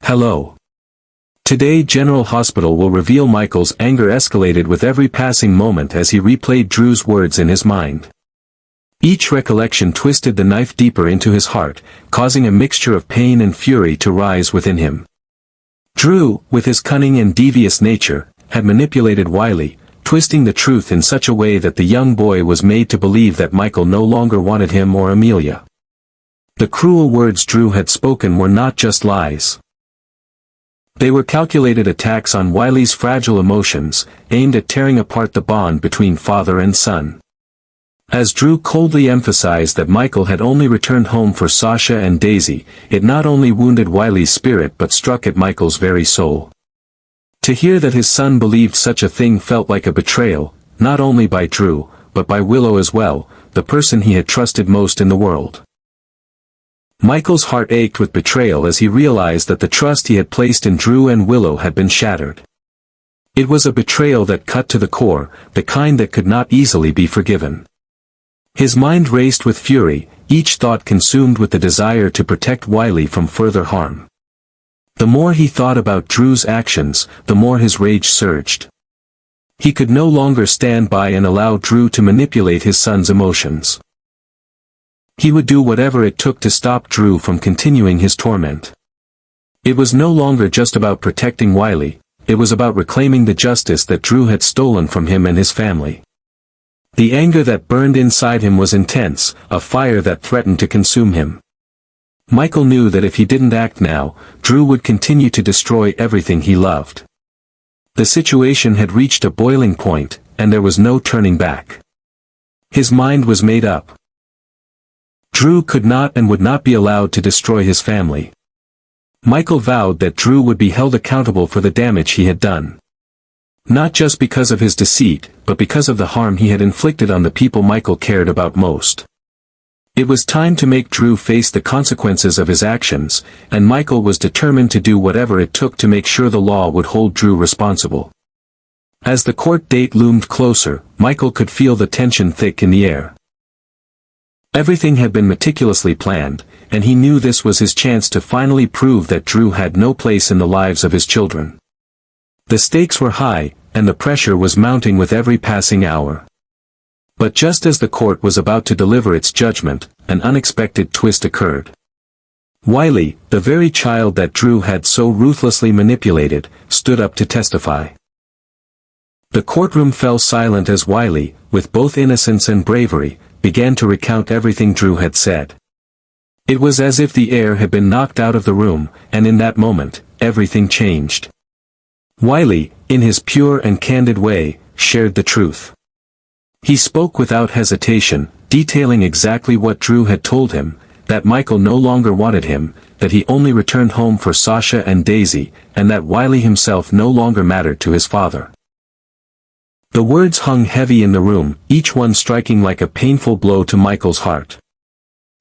Hello. Today General Hospital will reveal Michael's anger escalated with every passing moment as he replayed Drew's words in his mind. Each recollection twisted the knife deeper into his heart, causing a mixture of pain and fury to rise within him. Drew, with his cunning and devious nature, had manipulated Wiley, twisting the truth in such a way that the young boy was made to believe that Michael no longer wanted him or Amelia. The cruel words Drew had spoken were not just lies. They were calculated attacks on Wiley's fragile emotions, aimed at tearing apart the bond between father and son. As Drew coldly emphasized that Michael had only returned home for Sasha and Daisy, it not only wounded Wiley's spirit but struck at Michael's very soul. To hear that his son believed such a thing felt like a betrayal, not only by Drew, but by Willow as well, the person he had trusted most in the world. Michael's heart ached with betrayal as he realized that the trust he had placed in Drew and Willow had been shattered. It was a betrayal that cut to the core, the kind that could not easily be forgiven. His mind raced with fury, each thought consumed with the desire to protect Wiley from further harm. The more he thought about Drew's actions, the more his rage surged. He could no longer stand by and allow Drew to manipulate his son's emotions. He would do whatever it took to stop Drew from continuing his torment. It was no longer just about protecting Wiley, it was about reclaiming the justice that Drew had stolen from him and his family. The anger that burned inside him was intense, a fire that threatened to consume him. Michael knew that if he didn't act now, Drew would continue to destroy everything he loved. The situation had reached a boiling point, and there was no turning back. His mind was made up. Drew could not and would not be allowed to destroy his family. Michael vowed that Drew would be held accountable for the damage he had done. Not just because of his deceit, but because of the harm he had inflicted on the people Michael cared about most. It was time to make Drew face the consequences of his actions, and Michael was determined to do whatever it took to make sure the law would hold Drew responsible. As the court date loomed closer, Michael could feel the tension thick in the air. Everything had been meticulously planned, and he knew this was his chance to finally prove that Drew had no place in the lives of his children. The stakes were high, and the pressure was mounting with every passing hour. But just as the court was about to deliver its judgment, an unexpected twist occurred. Wiley, the very child that Drew had so ruthlessly manipulated, stood up to testify. The courtroom fell silent as Wiley, with both innocence and bravery, began to recount everything Drew had said. It was as if the air had been knocked out of the room, and in that moment, everything changed. Wiley, in his pure and candid way, shared the truth. He spoke without hesitation, detailing exactly what Drew had told him, that Michael no longer wanted him, that he only returned home for Sasha and Daisy, and that Wiley himself no longer mattered to his father. The words hung heavy in the room, each one striking like a painful blow to Michael's heart.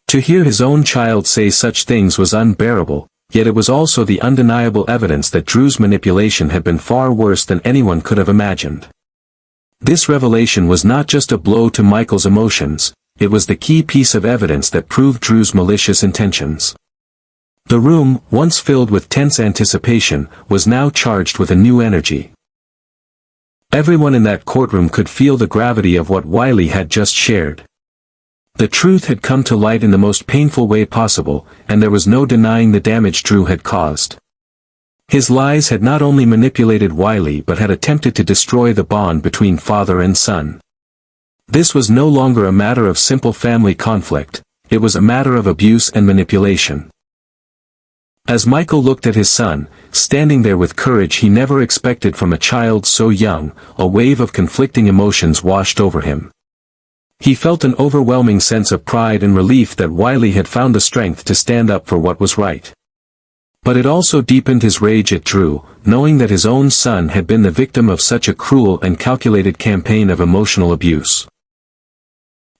To hear his own child say such things was unbearable, yet it was also the undeniable evidence that Drew's manipulation had been far worse than anyone could have imagined. This revelation was not just a blow to Michael's emotions, it was the key piece of evidence that proved Drew's malicious intentions. The room, once filled with tense anticipation, was now charged with a new energy. Everyone in that courtroom could feel the gravity of what Wiley had just shared. The truth had come to light in the most painful way possible, and there was no denying the damage Drew had caused. His lies had not only manipulated Wiley but had attempted to destroy the bond between father and son. This was no longer a matter of simple family conflict, it was a matter of abuse and manipulation. As Michael looked at his son, standing there with courage he never expected from a child so young, a wave of conflicting emotions washed over him. He felt an overwhelming sense of pride and relief that Wiley had found the strength to stand up for what was right. But it also deepened his rage at Drew, knowing that his own son had been the victim of such a cruel and calculated campaign of emotional abuse.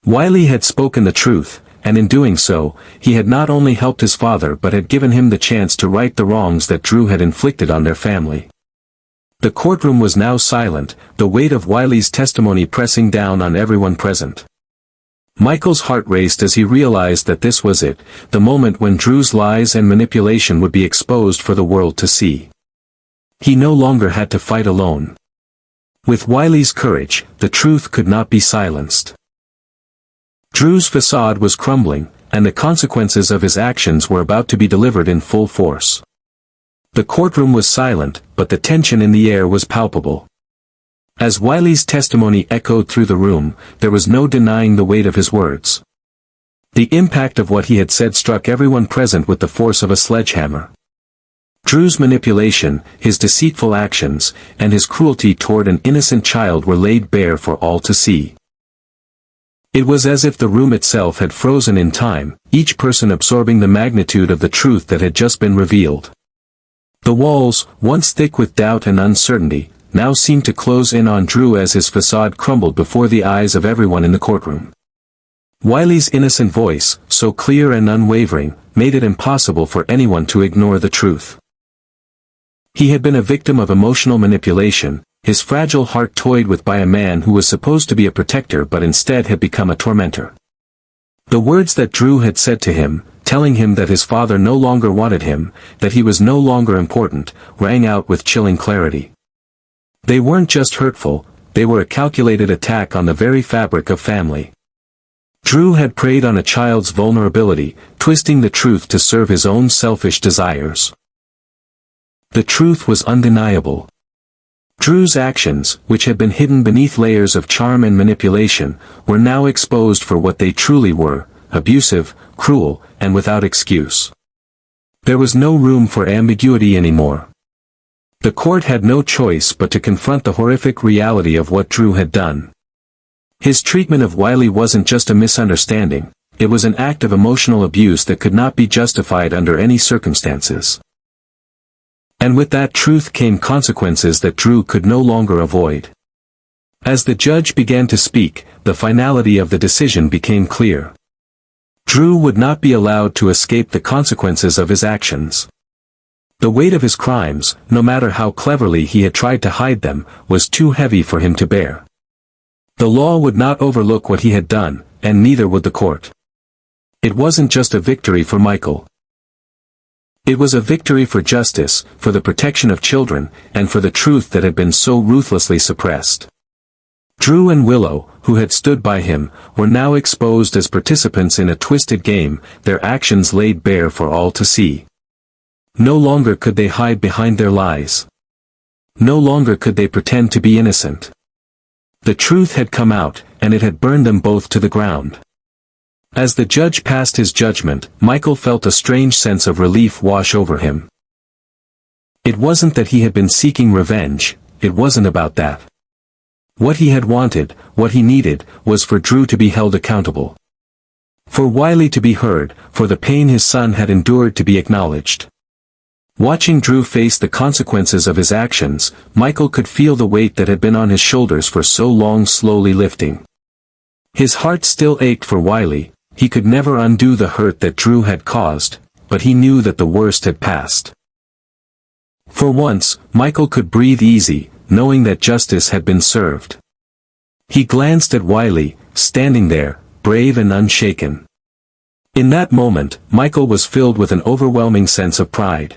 Wiley had spoken the truth, and in doing so, he had not only helped his father but had given him the chance to right the wrongs that Drew had inflicted on their family. The courtroom was now silent, the weight of Wiley's testimony pressing down on everyone present. Michael's heart raced as he realized that this was it, the moment when Drew's lies and manipulation would be exposed for the world to see. He no longer had to fight alone. With Wiley's courage, the truth could not be silenced. Drew's facade was crumbling, and the consequences of his actions were about to be delivered in full force. The courtroom was silent, but the tension in the air was palpable. As Wiley's testimony echoed through the room, there was no denying the weight of his words. The impact of what he had said struck everyone present with the force of a sledgehammer. Drew's manipulation, his deceitful actions, and his cruelty toward an innocent child were laid bare for all to see. It was as if the room itself had frozen in time, each person absorbing the magnitude of the truth that had just been revealed. The walls, once thick with doubt and uncertainty, now seemed to close in on Drew as his facade crumbled before the eyes of everyone in the courtroom. Wiley's innocent voice, so clear and unwavering, made it impossible for anyone to ignore the truth. He had been a victim of emotional manipulation, his fragile heart toyed with by a man who was supposed to be a protector but instead had become a tormentor. The words that Drew had said to him, telling him that his father no longer wanted him, that he was no longer important, rang out with chilling clarity. They weren't just hurtful, they were a calculated attack on the very fabric of family. Drew had preyed on a child's vulnerability, twisting the truth to serve his own selfish desires. The truth was undeniable. Drew's actions, which had been hidden beneath layers of charm and manipulation, were now exposed for what they truly were, abusive, cruel, and without excuse. There was no room for ambiguity anymore. The court had no choice but to confront the horrific reality of what Drew had done. His treatment of Wiley wasn't just a misunderstanding, it was an act of emotional abuse that could not be justified under any circumstances. And with that truth came consequences that Drew could no longer avoid. As the judge began to speak, the finality of the decision became clear. Drew would not be allowed to escape the consequences of his actions. The weight of his crimes, no matter how cleverly he had tried to hide them, was too heavy for him to bear. The law would not overlook what he had done, and neither would the court. It wasn't just a victory for Michael. It was a victory for justice, for the protection of children, and for the truth that had been so ruthlessly suppressed. Drew and Willow, who had stood by him, were now exposed as participants in a twisted game, their actions laid bare for all to see. No longer could they hide behind their lies. No longer could they pretend to be innocent. The truth had come out, and it had burned them both to the ground. As the judge passed his judgment, Michael felt a strange sense of relief wash over him. It wasn't that he had been seeking revenge, it wasn't about that. What he had wanted, what he needed, was for Drew to be held accountable. For Wiley to be heard, for the pain his son had endured to be acknowledged. Watching Drew face the consequences of his actions, Michael could feel the weight that had been on his shoulders for so long slowly lifting. His heart still ached for Wiley, he could never undo the hurt that Drew had caused, but he knew that the worst had passed. For once, Michael could breathe easy, knowing that justice had been served. He glanced at Wiley, standing there, brave and unshaken. In that moment, Michael was filled with an overwhelming sense of pride.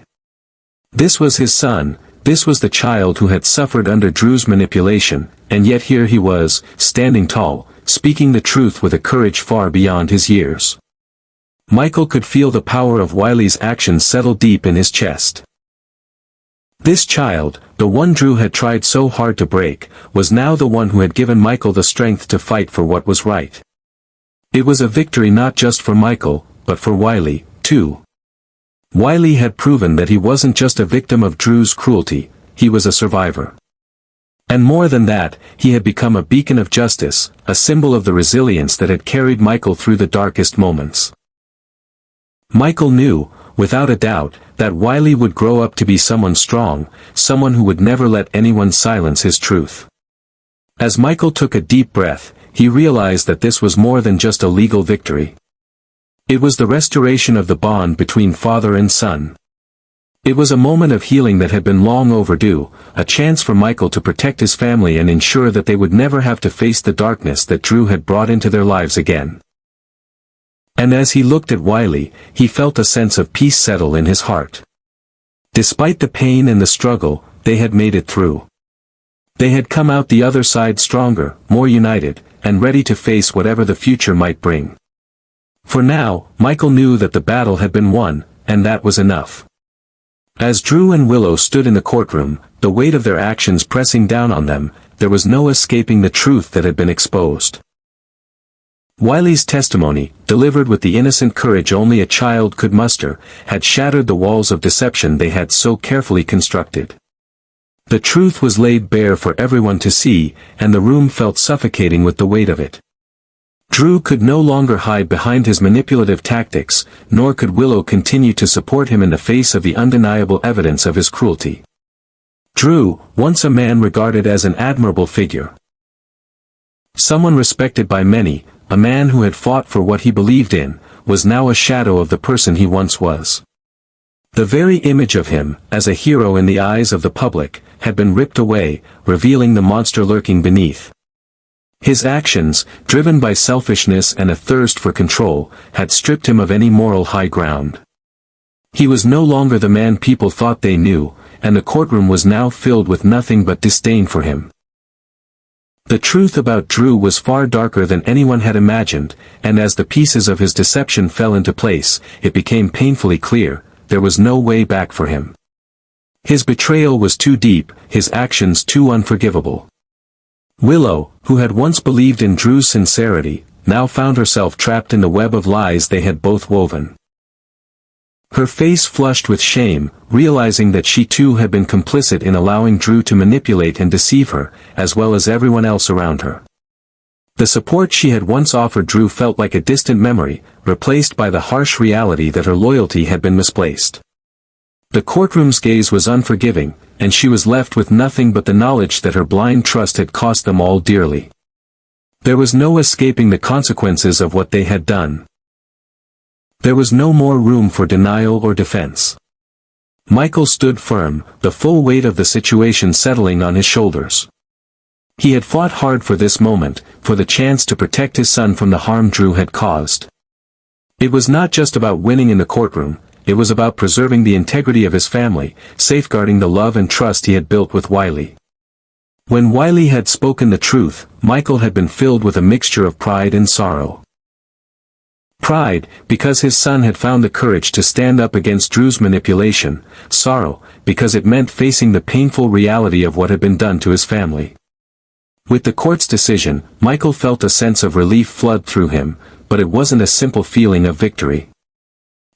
This was his son, this was the child who had suffered under Drew's manipulation, and yet here he was, standing tall, speaking the truth with a courage far beyond his years. Michael could feel the power of Wiley's actions settle deep in his chest. This child, the one Drew had tried so hard to break, was now the one who had given Michael the strength to fight for what was right. It was a victory not just for Michael, but for Wiley, too. Wiley had proven that he wasn't just a victim of Drew's cruelty, he was a survivor. And more than that, he had become a beacon of justice, a symbol of the resilience that had carried Michael through the darkest moments. Michael knew, without a doubt, that Wiley would grow up to be someone strong, someone who would never let anyone silence his truth. As Michael took a deep breath, he realized that this was more than just a legal victory. It was the restoration of the bond between father and son. It was a moment of healing that had been long overdue, a chance for Michael to protect his family and ensure that they would never have to face the darkness that Drew had brought into their lives again. And as he looked at Wiley, he felt a sense of peace settle in his heart. Despite the pain and the struggle, they had made it through. They had come out the other side stronger, more united, and ready to face whatever the future might bring. For now, Michael knew that the battle had been won, and that was enough. As Drew and Willow stood in the courtroom, the weight of their actions pressing down on them, there was no escaping the truth that had been exposed. Wiley's testimony, delivered with the innocent courage only a child could muster, had shattered the walls of deception they had so carefully constructed. The truth was laid bare for everyone to see, and the room felt suffocating with the weight of it. Drew could no longer hide behind his manipulative tactics, nor could Willow continue to support him in the face of the undeniable evidence of his cruelty. Drew, once a man regarded as an admirable figure, someone respected by many, a man who had fought for what he believed in, was now a shadow of the person he once was. The very image of him, as a hero in the eyes of the public, had been ripped away, revealing the monster lurking beneath. His actions, driven by selfishness and a thirst for control, had stripped him of any moral high ground. He was no longer the man people thought they knew, and the courtroom was now filled with nothing but disdain for him. The truth about Drew was far darker than anyone had imagined, and as the pieces of his deception fell into place, it became painfully clear, there was no way back for him. His betrayal was too deep, his actions too unforgivable. Willow, who had once believed in Drew's sincerity, now found herself trapped in the web of lies they had both woven. Her face flushed with shame, realizing that she too had been complicit in allowing Drew to manipulate and deceive her, as well as everyone else around her. The support she had once offered Drew felt like a distant memory, replaced by the harsh reality that her loyalty had been misplaced. The courtroom's gaze was unforgiving, and she was left with nothing but the knowledge that her blind trust had cost them all dearly. There was no escaping the consequences of what they had done. There was no more room for denial or defense. Michael stood firm, the full weight of the situation settling on his shoulders. He had fought hard for this moment, for the chance to protect his son from the harm Drew had caused. It was not just about winning in the courtroom, it was about preserving the integrity of his family, safeguarding the love and trust he had built with Wiley. When Wiley had spoken the truth, Michael had been filled with a mixture of pride and sorrow. Pride, because his son had found the courage to stand up against Drew's manipulation; sorrow, because it meant facing the painful reality of what had been done to his family. With the court's decision, Michael felt a sense of relief flood through him, but it wasn't a simple feeling of victory.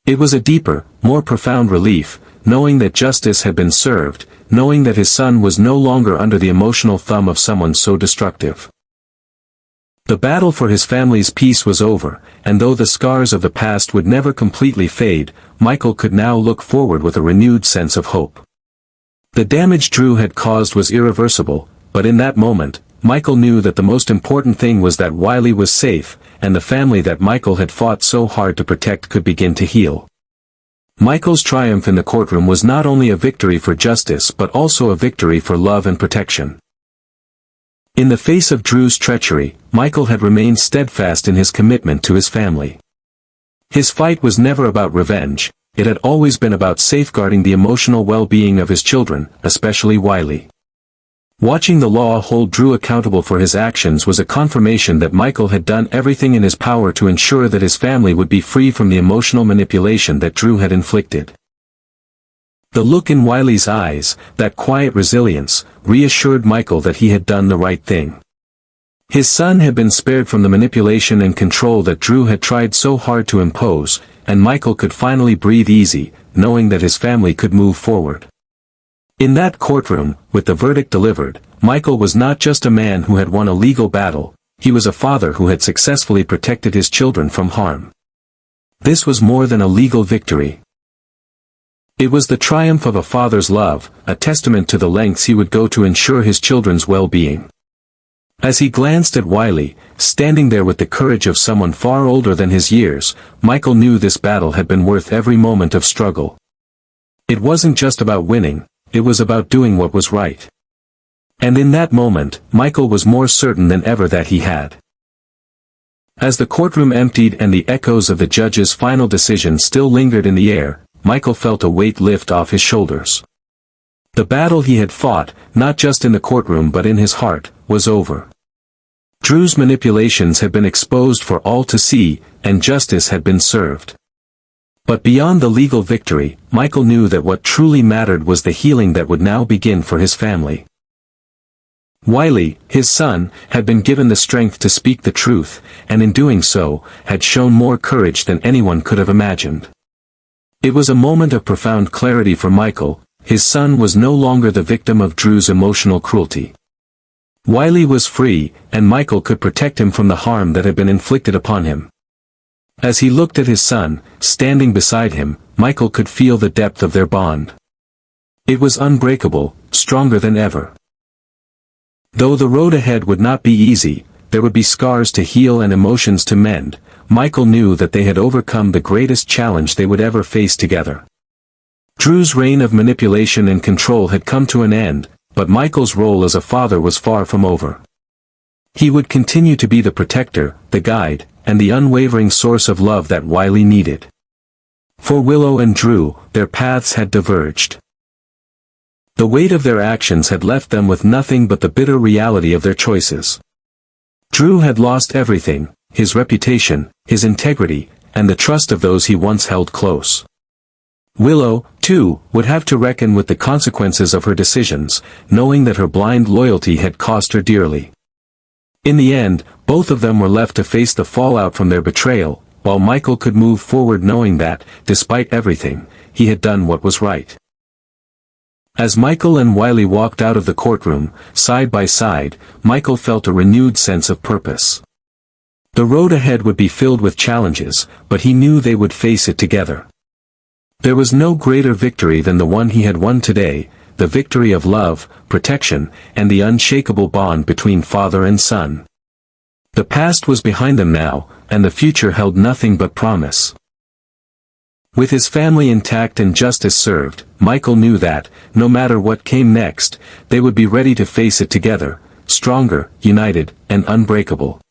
It was a deeper, more profound relief, knowing that justice had been served, knowing that his son was no longer under the emotional thumb of someone so destructive. The battle for his family's peace was over, and though the scars of the past would never completely fade, Michael could now look forward with a renewed sense of hope. The damage Drew had caused was irreversible, but in that moment, Michael knew that the most important thing was that Wiley was safe, and the family that Michael had fought so hard to protect could begin to heal. Michael's triumph in the courtroom was not only a victory for justice but also a victory for love and protection. In the face of Drew's treachery, Michael had remained steadfast in his commitment to his family. His fight was never about revenge, it had always been about safeguarding the emotional well-being of his children, especially Wiley. Watching the law hold Drew accountable for his actions was a confirmation that Michael had done everything in his power to ensure that his family would be free from the emotional manipulation that Drew had inflicted. The look in Wiley's eyes, that quiet resilience, reassured Michael that he had done the right thing. His son had been spared from the manipulation and control that Drew had tried so hard to impose, and Michael could finally breathe easy, knowing that his family could move forward. In that courtroom, with the verdict delivered, Michael was not just a man who had won a legal battle, he was a father who had successfully protected his children from harm. This was more than a legal victory. It was the triumph of a father's love, a testament to the lengths he would go to ensure his children's well-being. As he glanced at Wiley, standing there with the courage of someone far older than his years, Michael knew this battle had been worth every moment of struggle. It wasn't just about winning, it was about doing what was right. And in that moment, Michael was more certain than ever that he had As the courtroom emptied and the echoes of the judge's final decision still lingered in the air, Michael felt a weight lift off his shoulders. The battle he had fought, not just in the courtroom but in his heart, was over. Drew's manipulations had been exposed for all to see, and justice had been served. But beyond the legal victory, Michael knew that what truly mattered was the healing that would now begin for his family. Wiley, his son, had been given the strength to speak the truth, and in doing so, had shown more courage than anyone could have imagined. It was a moment of profound clarity for Michael. His son was no longer the victim of Drew's emotional cruelty. Wiley was free, and Michael could protect him from the harm that had been inflicted upon him. As he looked at his son, standing beside him, Michael could feel the depth of their bond. It was unbreakable, stronger than ever. Though the road ahead would not be easy, there would be scars to heal and emotions to mend, Michael knew that they had overcome the greatest challenge they would ever face together. Drew's reign of manipulation and control had come to an end, but Michael's role as a father was far from over. He would continue to be the protector, the guide, and the unwavering source of love that Wiley needed. For Willow and Drew, their paths had diverged. The weight of their actions had left them with nothing but the bitter reality of their choices. Drew had lost everything, his reputation, his integrity, and the trust of those he once held close. Willow, too, would have to reckon with the consequences of her decisions, knowing that her blind loyalty had cost her dearly. In the end, both of them were left to face the fallout from their betrayal, while Michael could move forward knowing that, despite everything, he had done what was right. As Michael and Wiley walked out of the courtroom, side by side, Michael felt a renewed sense of purpose. The road ahead would be filled with challenges, but he knew they would face it together. There was no greater victory than the one he had won today, the victory of love, protection, and the unshakable bond between father and son. The past was behind them now, and the future held nothing but promise. With his family intact and justice served, Michael knew that, no matter what came next, they would be ready to face it together, stronger, united, and unbreakable.